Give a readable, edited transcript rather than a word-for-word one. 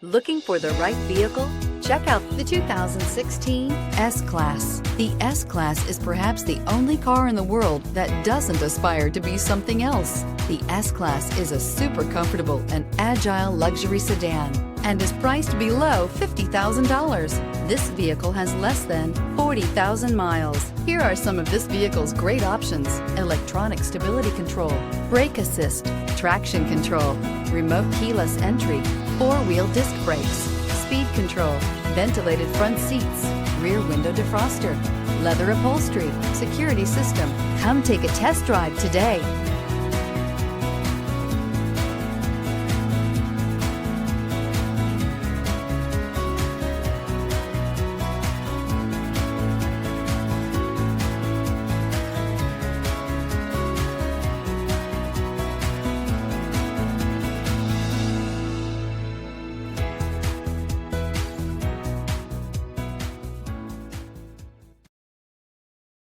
Looking for the right vehicle? Check out the 2016 S-Class. The S-Class is perhaps the only car in the world that doesn't aspire to be something else. The S-Class is a super comfortable and agile luxury sedan and is priced below $50,000. This vehicle has less than 40,000 miles. Here are some of this vehicle's great options: electronic stability control, brake assist, traction control, remote keyless entry, four-wheel disc brakes, speed control, ventilated front seats, rear window defroster, leather upholstery, security system. Come take a test drive today.